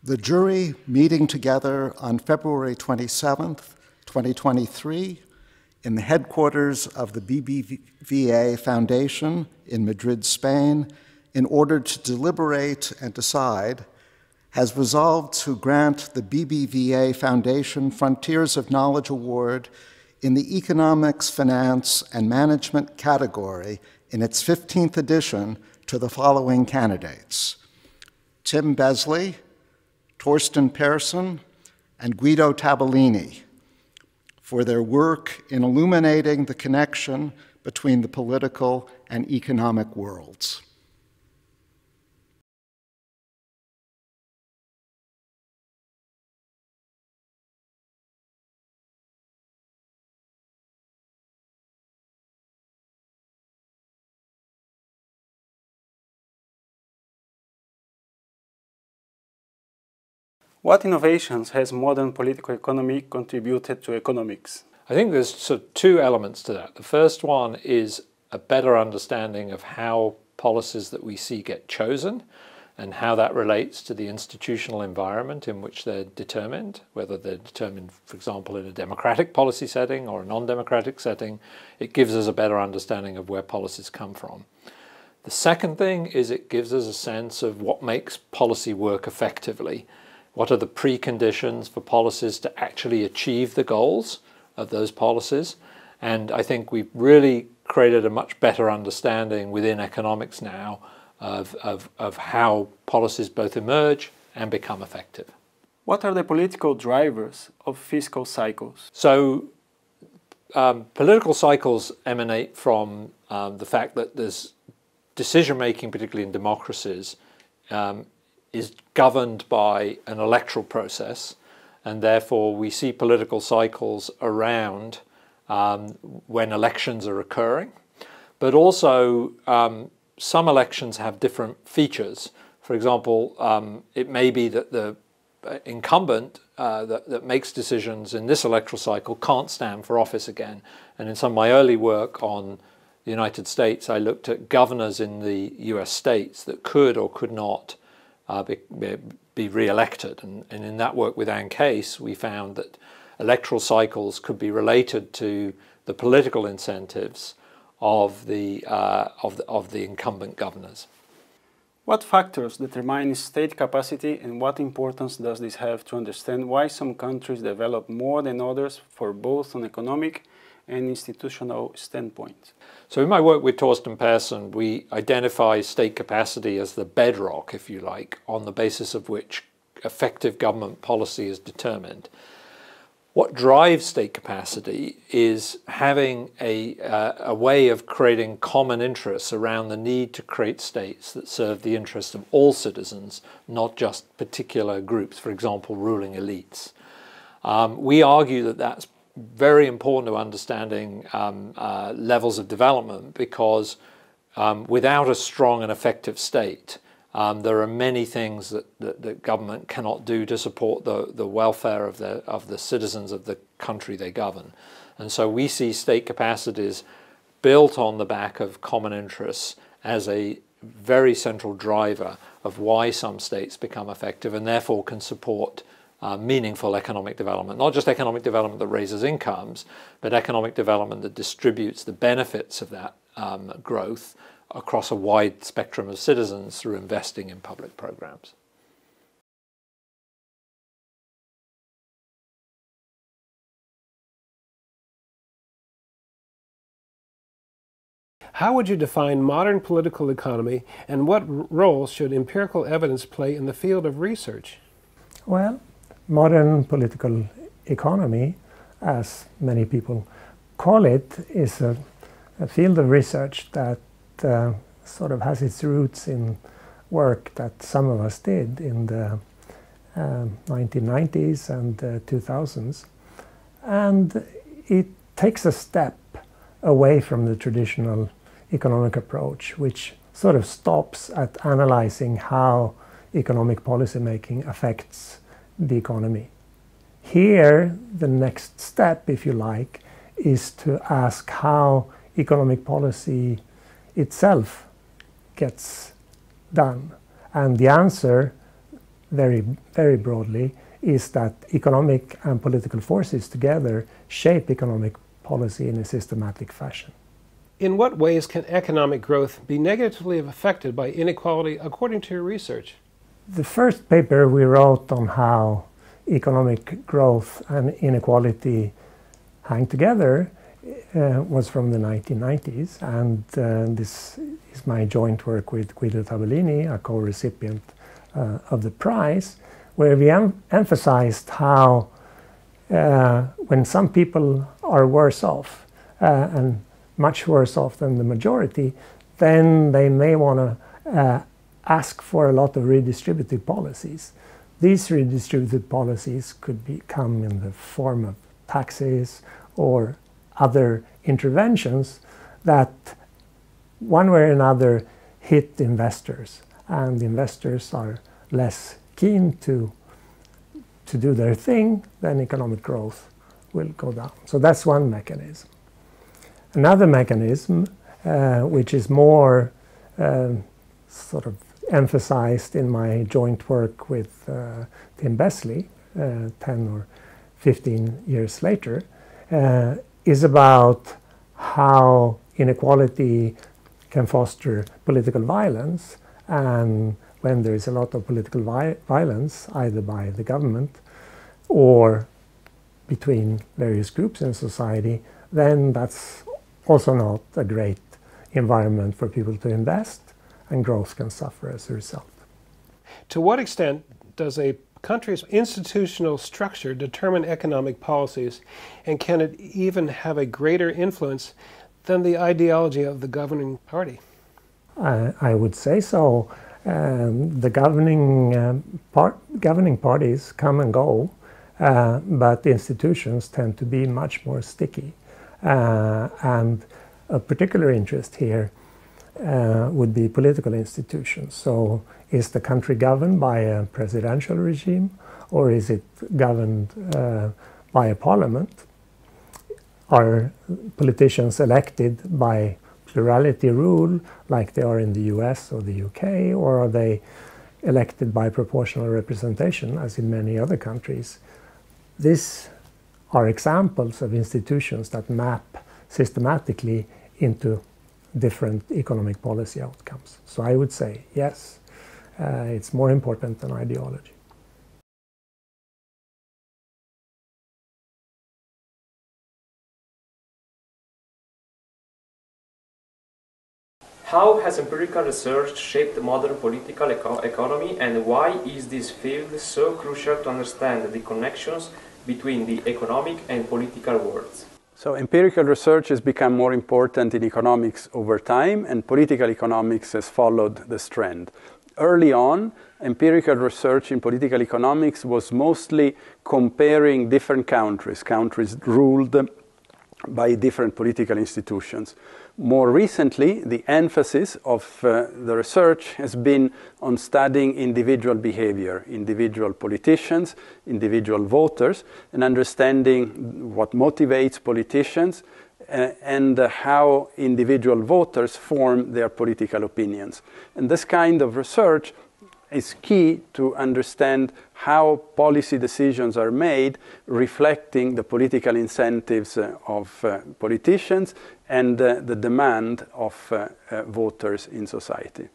The jury meeting together on February 27th, 2023, in the headquarters of the BBVA Foundation in Madrid, Spain, in order to deliberate and decide, has resolved to grant the BBVA Foundation Frontiers of Knowledge Award in the Economics, Finance, and Management category in its 15th edition to the following candidates: Tim Besley, Torsten Persson, and Guido Tabellini, for their work in illuminating the connection between the political and economic worlds. What innovations has modern political economy contributed to economics? I think there's sort of two elements to that. The first one is a better understanding of how policies that we see get chosen and how that relates to the institutional environment in which they're determined, whether they're determined, for example, in a democratic policy setting or a non-democratic setting. It gives us a better understanding of where policies come from. The second thing is it gives us a sense of what makes policy work effectively. What are the preconditions for policies to actually achieve the goals of those policies? And I think we've really created a much better understanding within economics now of how policies both emerge and become effective. What are the political drivers of fiscal cycles? So political cycles emanate from the fact that there's decision-making, particularly in democracies, is governed by an electoral process, and therefore we see political cycles around when elections are occurring. But also some elections have different features. For example, it may be that the incumbent that makes decisions in this electoral cycle can't stand for office again. And in some of my early work on the United States, I looked at governors in the US states that could or could not be re-elected. And in that work with Ann Case, we found that electoral cycles could be related to the political incentives of the incumbent governors. What factors determine state capacity, and what importance does this have to understand why some countries develop more than others for both an economic and institutional standpoint? So in my work with Torsten Persson, we identify state capacity as the bedrock, if you like, on the basis of which effective government policy is determined. What drives state capacity is having a way of creating common interests around the need to create states that serve the interests of all citizens, not just particular groups, for example, ruling elites. We argue that that's very important to understanding levels of development, because without a strong and effective state, there are many things that government cannot do to support the welfare of the citizens of the country they govern. And so we see state capacities built on the back of common interests as a very central driver of why some states become effective and therefore can support meaningful economic development. Not just economic development that raises incomes, but economic development that distributes the benefits of that growth across a wide spectrum of citizens through investing in public programs. How would you define modern political economy, and what role should empirical evidence play in the field of research? Well, modern political economy, as many people call it, is a field of research that sort of has its roots in work that some of us did in the 1990s and 2000s. And it takes a step away from the traditional economic approach, which sort of stops at analyzing how economic policy making affects the economy. Here, the next step, if you like, is to ask how economic policy itself gets done. And the answer very, very broadly, is that economic and political forces together shape economic policy in a systematic fashion. In what ways can economic growth be negatively affected by inequality according to your research? The first paper we wrote on how economic growth and inequality hang together was from the 1990s, and this is my joint work with Guido Tabellini, a co-recipient of the prize, where we emphasized how when some people are worse off, and much worse off than the majority, then they may want to ask for a lot of redistributive policies. These redistributive policies could come in the form of taxes or other interventions that one way or another hit investors, and investors are less keen to do their thing, then economic growth will go down. So that's one mechanism. Another mechanism, which is more sort of emphasized in my joint work with Tim Besley 10 or 15 years later, is about how inequality can foster political violence, and when there is a lot of political violence, either by the government or between various groups in society, then that's also not a great environment for people to invest, and growth can suffer as a result. To what extent does a country's institutional structure determine economic policies, and can it even have a greater influence than the ideology of the governing party? I would say so. The governing parties come and go, but the institutions tend to be much more sticky. And a particular interest here would be political institutions. So is the country governed by a presidential regime, or is it governed by a parliament? Are politicians elected by plurality rule like they are in the US or the UK, or are they elected by proportional representation as in many other countries? These are examples of institutions that map systematically into different economic policy outcomes. So I would say, yes, it's more important than ideology. How has empirical research shaped modern political economy, and why is this field so crucial to understand the connections between the economic and political worlds? So empirical research has become more important in economics over time, and political economics has followed this trend. Early on, empirical research in political economics was mostly comparing different countries ruled by different political institutions. More recently, the emphasis of the research has been on studying individual behavior, individual politicians, individual voters, and understanding what motivates politicians and how individual voters form their political opinions. And this kind of research is key to understand how policy decisions are made, reflecting the political incentives of politicians and the demand of voters in society.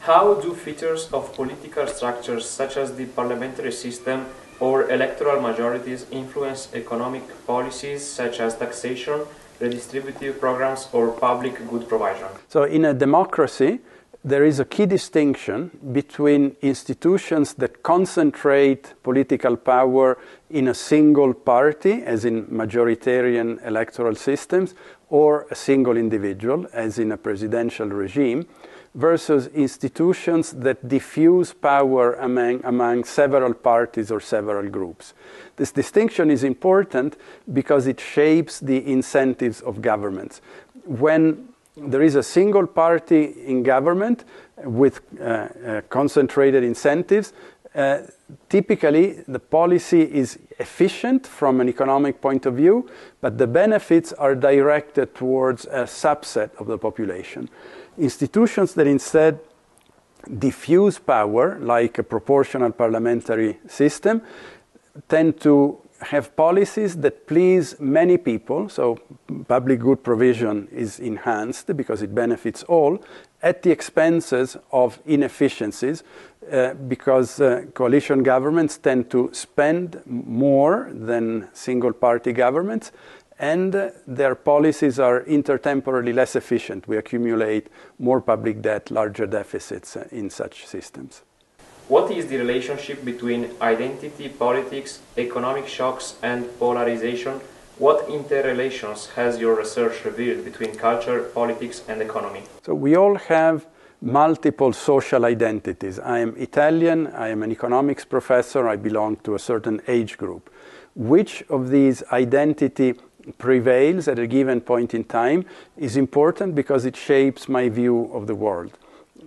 How do features of political structures such as the parliamentary system or electoral majorities influence economic policies such as taxation, redistributive programs, or public good provision? So in a democracy, there is a key distinction between institutions that concentrate political power in a single party, as in majoritarian electoral systems, or a single individual, as in a presidential regime, versus institutions that diffuse power among several parties or several groups. This distinction is important because it shapes the incentives of governments. When there is a single party in government with concentrated incentives, typically the policy is efficient from an economic point of view, but the benefits are directed towards a subset of the population. Institutions that instead diffuse power, like a proportional parliamentary system, tend to have policies that please many people, so public good provision is enhanced because it benefits all, at the expenses of inefficiencies, because coalition governments tend to spend more than single-party governments, and their policies are intertemporally less efficient. We accumulate more public debt, larger deficits in such systems. What is the relationship between identity politics, economic shocks, and polarization? What interrelations has your research revealed between culture, politics, and economy? So we all have multiple social identities. I am Italian, I am an economics professor, I belong to a certain age group. Which of these identity prevails at a given point in time is important because it shapes my view of the world.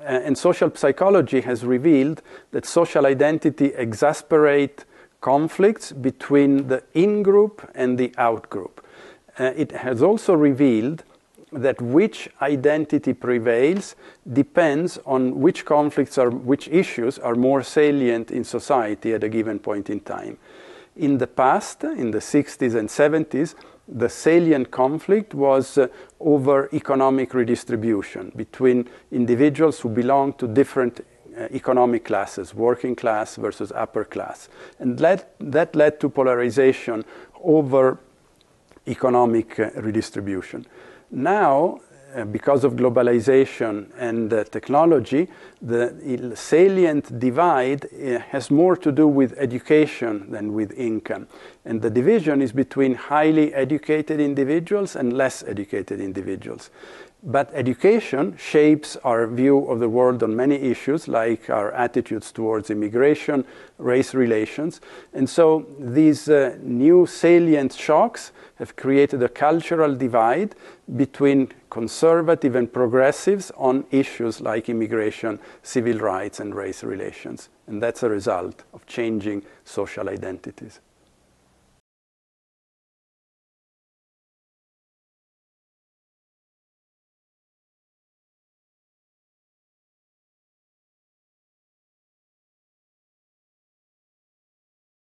And social psychology has revealed that social identity exasperates conflicts between the in-group and the out-group. It has also revealed that which identity prevails depends on which conflicts or which issues are more salient in society at a given point in time. In the past, in the 60s and 70s, the salient conflict was over economic redistribution between individuals who belong to different economic classes, working class versus upper class. And that led to polarization over economic redistribution. Now, because of globalization and technology, the salient divide has more to do with education than with income. And the division is between highly educated individuals and less educated individuals. But education shapes our view of the world on many issues, like our attitudes towards immigration, race relations. And so these new salient shocks have created a cultural divide between conservative and progressives on issues like immigration, civil rights, and race relations. And that's a result of changing social identities.